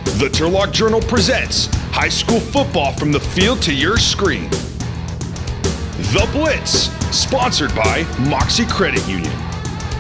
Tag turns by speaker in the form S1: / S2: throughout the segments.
S1: The Turlock Journal presents high school football from the field to your screen. The Blitz, sponsored by Mocse Credit Union.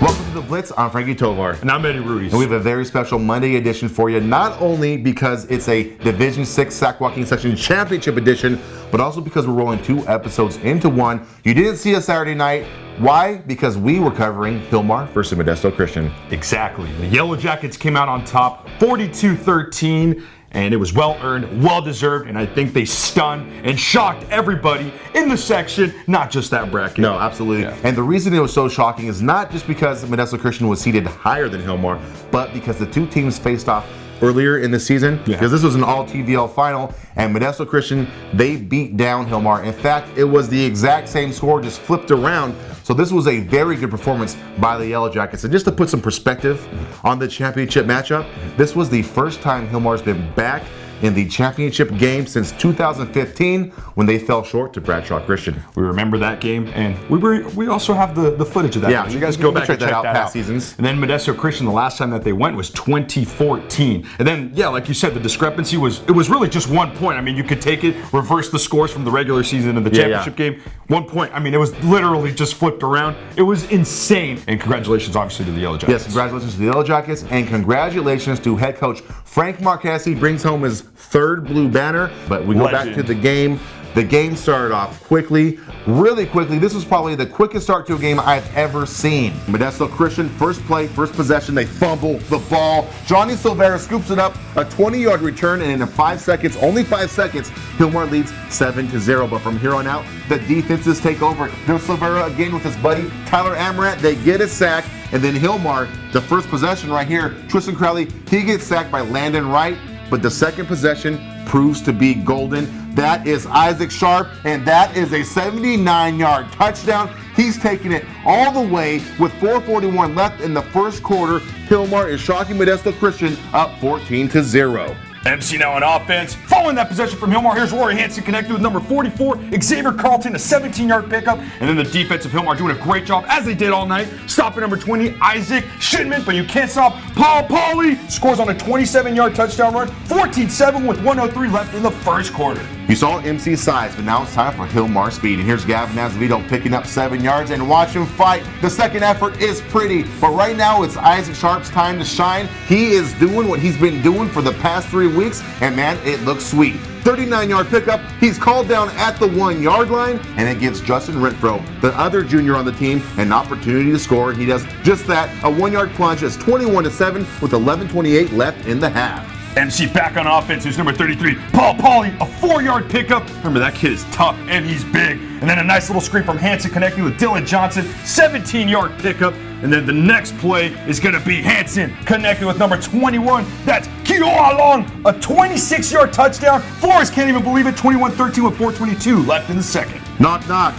S2: Welcome to The Blitz. I'm Frankie Tovar.
S3: And I'm Eddie Ruiz.
S2: And we have a very special Monday edition for you, not only because it's a Division 6 Joaquin Section Championship edition, but also because we're rolling 2 episodes into one. You didn't see us Saturday night. Why? Because we were covering Hilmar versus Modesto Christian.
S3: Exactly. The Yellow Jackets came out on top, 42-13. And it was well-earned, well-deserved, and I think they stunned and shocked everybody in the section, not just that bracket.
S2: No, absolutely. Yeah. And the reason it was so shocking is not just because Modesto Christian was seated higher than Hilmar, but because the two teams faced off earlier in the season, because this was an all-TVL final, and Modesto Christian, they beat down Hilmar. In fact, it was the exact same score, just flipped around. So this was a very good performance by the Yellow Jackets. And just to put some perspective on the championship matchup, this was the first time Hilmar's been back in the championship game since 2015 when they fell short to Bradshaw Christian.
S3: We remember that game, and we also have the footage of that.
S2: Yeah,
S3: you guys go back and check that out.
S2: Past seasons.
S3: And then Modesto Christian, the last time that they went was 2014. And then, yeah, like you said, the discrepancy was really just 1 point. I mean, you could take it, reverse the scores from the regular season to the championship game. 1 point. I mean, it was literally just flipped around. It was insane. And congratulations, obviously, to the Yellow Jackets.
S2: Yes, congratulations to the Yellow Jackets, and congratulations to head coach Frank Mocse. He brings home his 3rd blue banner. But we go back to the game. The game started off quickly, really quickly. This was probably the quickest start to a game I've ever seen. Modesto Christian, first play, first possession, they fumble the ball. Johnny Silvera scoops it up, a 20-yard return, and in 5 seconds, only 5 seconds, Hilmar leads 7-0. But from here on out, the defenses take over. There's Silvera again with his buddy Tyler Amaranth. They get a sack, and then Hilmar, the first possession right here, Tristan Crowley, he gets sacked by Landon Wright, but the second possession proves to be golden. That is Isaac Sharp, and that is a 79-yard touchdown. He's taking it all the way with 4:41 left in the first quarter. Hilmar is shocking Modesto Christian up 14-0.
S3: MC now on offense. Following that possession from Hilmar, here's Rory Hansen connected with number 44, Xavier Carlton, a 17-yard pickup. And then the defensive Hilmar doing a great job, as they did all night, stopping number 20, Isaac Shindman, but you can't stop Paul Pauly. Scores on a 27-yard touchdown run, 14-7 with 1:03 left in the first quarter.
S2: You saw MC's size, but now it's time for Hilmar speed. And here's Gavin Azevedo picking up 7 yards, and watch him fight. The second effort is pretty, but right now it's Isaac Sharp's time to shine. He is doing what he's been doing for the past 3 weeks, and man, it looks sweet. 39-yard pickup, he's called down at the 1-yard line, and it gives Justin Renfro, the other junior on the team, an opportunity to score. He does just that, a 1-yard plunge. It's 21-7 with 11:28 left in the half.
S3: MC back on offense, who's number 33, Paul Pauly, a 4-yard pickup. Remember, that kid is tough and he's big. And then a nice little screen from Hansen connecting with Dylan Johnson, 17-yard pickup. And then the next play is going to be Hansen connecting with number 21. That's Keo Alon, a 26-yard touchdown. Flores can't even believe it, 21-13 with 4:22 left in the second.
S2: Knock, knock.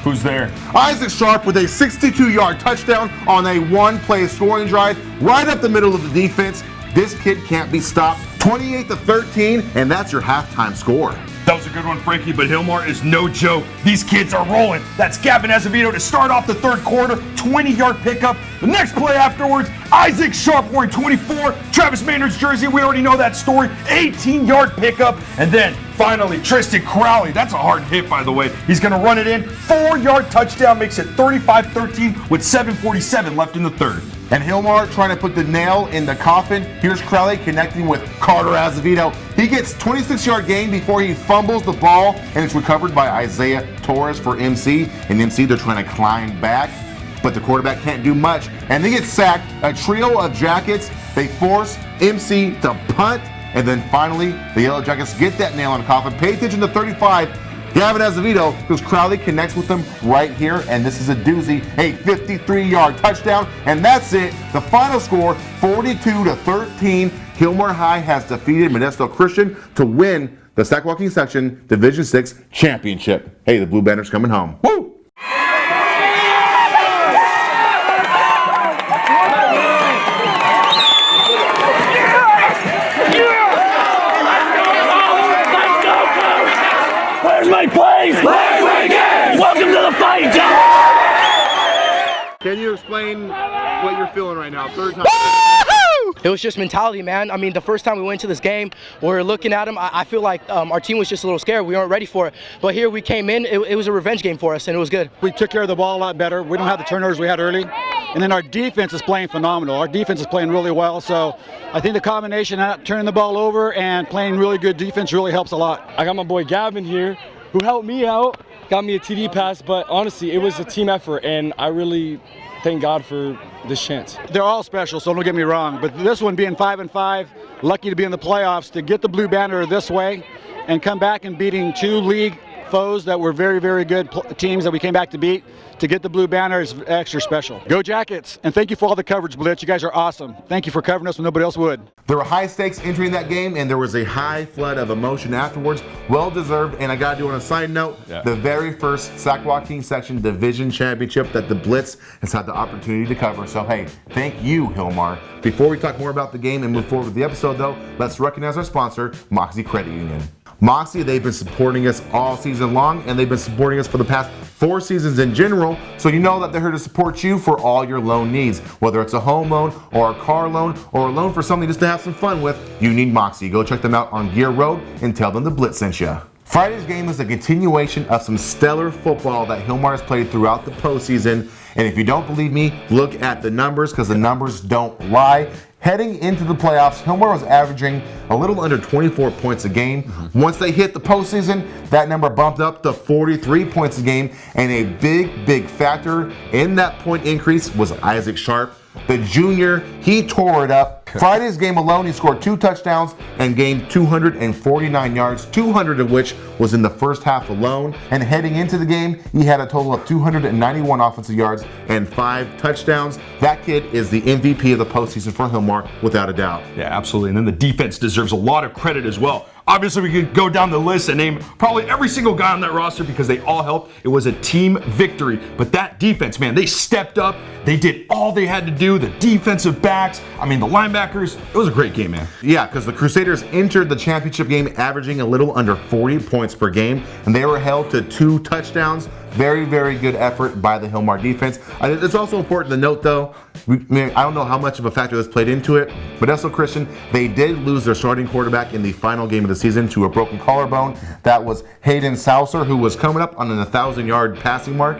S3: Who's there?
S2: Isaac Sharp with a 62-yard touchdown on a 1-play scoring drive right up the middle of the defense. This kid can't be stopped. 28-13, and that's your halftime score.
S3: That was a good one, Frankie, but Hilmar is no joke. These kids are rolling. That's Gavin Azevedo to start off the third quarter, 20-yard pickup. The next play afterwards, Isaac Sharp wearing 24, Travis Maynard's jersey, we already know that story, 18-yard pickup. And then finally, Tristan Crowley, that's a hard hit, by the way. He's gonna run it in, 4-yard touchdown, makes it 35-13 with 7:47 left in the third.
S2: And Hilmar trying to put the nail in the coffin. Here's Crowley connecting with Carter Azevedo. He gets 26-yard gain before he fumbles the ball, and it's recovered by Isaiah Torres for MC. And MC, they're trying to climb back, but the quarterback can't do much. And they get sacked. A trio of Jackets. They force MC to punt. And then finally, the Yellow Jackets get that nail in the coffin. Pay attention to 35. Gavin Azevedo, because Crowley connects with them right here, and this is a doozy, a 53-yard touchdown, and that's it. The final score, 42-13. Hilmar High has defeated Modesto Christian to win the Joaquin Section Division 6 Championship. Hey, the Blue Banner's coming home. Woo!
S4: Where's my place? Welcome to the fight, John!
S2: Can you explain what you're feeling right now? Third time.
S5: it was just mentality, man. I mean, the first time we went to this game, we were looking at them. I feel like our team was just a little scared. We weren't ready for it. But here we came in. It was a revenge game for us, and it was good.
S6: We took care of the ball a lot better. We don't have the turnovers we had early. And then our defense is playing phenomenal. Our defense is playing really well. So I think the combination of turning the ball over and playing really good defense really helps a lot.
S7: I got my boy Gavin here, who helped me out, got me a TD pass, but honestly, it was a team effort, and I really thank God for this chance.
S6: They're all special, so don't get me wrong, but this one being 5-5, lucky to be in the playoffs, to get the blue banner this way and come back and beating 2 league foes that were very, very good teams that we came back to beat, to get the blue banner is extra special. Go Jackets, and thank you for all the coverage, Blitz. You guys are awesome. Thank you for covering us when nobody else would.
S2: There were high stakes entering that game, and there was a high flood of emotion afterwards. Well deserved, and I gotta do on a side note, the very first Joaquin section division championship that the Blitz has had the opportunity to cover. So hey, thank you, Hilmar. Before we talk more about the game and move forward with the episode though, let's recognize our sponsor, Mocse Credit Union. Mocse, they've been supporting us all season long, and they've been supporting us for the past 4 seasons in general, so you know that they're here to support you for all your loan needs. Whether it's a home loan or a car loan or a loan for something just to have some fun with, you need Mocse. Go check them out on Gear Road and tell them the Blitz sent you. Friday's game is a continuation of some stellar football that Hilmar has played throughout the postseason, and if you don't believe me, look at the numbers, because the numbers don't lie. Heading into the playoffs, Hilmar was averaging a little under 24 points a game. Once they hit the postseason, that number bumped up to 43 points a game, and a big factor in that point increase was Isaac Sharp. The junior, he tore it up. Friday's game alone, he scored 2 touchdowns and gained 249 yards, 200 of which was in the first half alone. And heading into the game, he had a total of 291 offensive yards and 5 touchdowns. That kid is the MVP of the postseason for Hilmar, without a doubt.
S3: Yeah, absolutely. And then the defense deserves a lot of credit as well. Obviously, we could go down the list and name probably every single guy on that roster because they all helped. It was a team victory. But that defense, man, they stepped up. They did all they had to do. The defensive backs, I mean, the linebackers. It was a great game, man.
S2: Yeah, because the Crusaders entered the championship game averaging a little under 40 points per game, and they were held to 2 touchdowns. Very good effort by the Hilmar defense. It's also important to note, though, I don't know how much of a factor this played into it, but Modesto Christian, they did lose their starting quarterback in the final game of the season to a broken collarbone. That was Hayden Saucer, who was coming up on an 1,000-yard passing mark.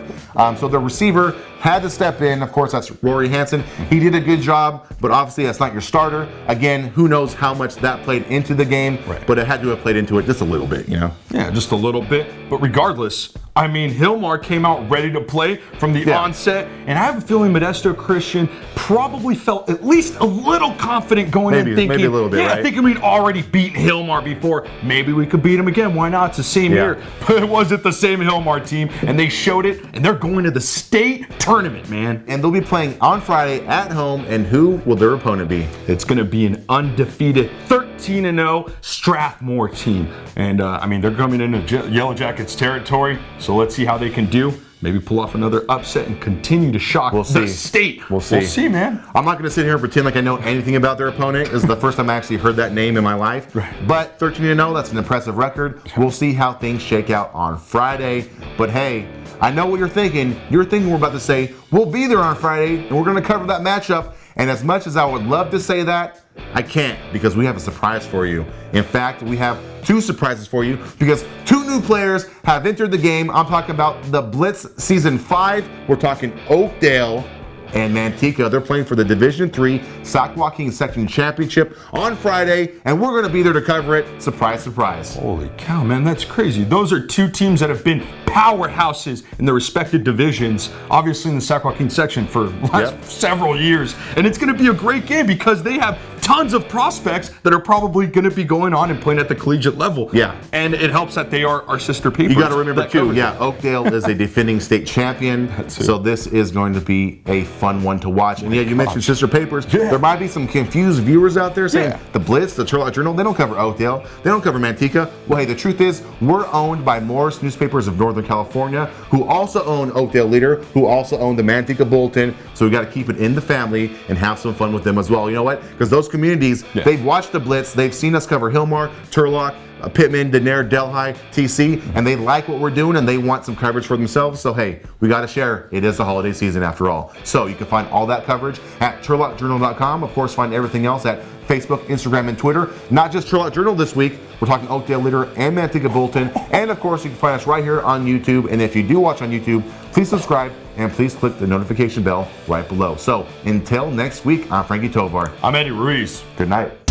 S2: So the receiver had to step in. Of course, that's Rory Hansen. He did a good job, but obviously that's not your starter. Again, who knows how much that played into the game, but it had to have played into it just a little bit, you know?
S3: Yeah, just a little bit. But regardless, I mean, Hilmar came out ready to play from the onset, and I have a feeling Modesto Christian probably felt at least a little confident going in, thinking,
S2: maybe a little bit, right?
S3: Thinking we'd already beaten Hilmar before. Maybe we could beat him again. Why not? It's the same year. But it wasn't the same Hilmar team, and they showed it, and they're going to the state tournament, man.
S2: And they'll be playing on Friday at home, and who will their opponent be?
S3: It's going to be an undefeated 13-0 Strathmore team. And, I mean, they're coming into Yellow Jackets territory, so let's see how they can do. Maybe pull off another upset and continue to shock the state.
S2: We'll see.
S3: We'll see, man.
S2: I'm not going to sit here and pretend like I know anything about their opponent. This is the first time I actually heard that name in my life. But 13-0, that's an impressive record. We'll see how things shake out on Friday. But hey, I know what you're thinking. You're thinking we're about to say, we'll be there on Friday, and we're going to cover that matchup. And as much as I would love to say that, I can't, because we have a surprise for you. In fact, we have 2 surprises for you, because 2 new players have entered the game. I'm talking about the Blitz Season 5. We're talking Oakdale and Manteca. They're playing for the Division III Joaquin Section Championship on Friday, and we're going to be there to cover it. Surprise, surprise.
S3: Holy cow, man, that's crazy. Those are 2 teams that have been powerhouses in their respective divisions, obviously in the Joaquin section for the last several years. And it's going to be a great game because they have tons of prospects that are probably going to be going on and playing at the collegiate level.
S2: Yeah.
S3: And it helps that they are our sister papers.
S2: You got to remember too, Oakdale is a defending state champion, so this is going to be a fun one to watch. And you mentioned sister papers. There might be some confused viewers out there saying the Blitz, the Turlock Journal, they don't cover Oakdale, they don't cover Manteca. Well, hey, the truth is, we're owned by Morris Newspapers of Northern California, who also own Oakdale Leader, who also own the Manteca Bulletin. So we got to keep it in the family and have some fun with them as well. You know what? Because those communities, they've watched the Blitz, they've seen us cover Hilmar, Turlock, Pittman, Denair, Delhi, TC, and they like what we're doing and they want some coverage for themselves. So hey, we got to share. It is the holiday season after all. So you can find all that coverage at turlockjournal.com. Of course, find everything else at Facebook, Instagram, and Twitter. Not just Turlock Journal this week. We're talking Oakdale Leader and Manteca Bulletin. And of course, you can find us right here on YouTube. And if you do watch on YouTube, please subscribe and please click the notification bell right below. So until next week, I'm Frankie Tovar.
S3: I'm Eddie Ruiz.
S2: Good night.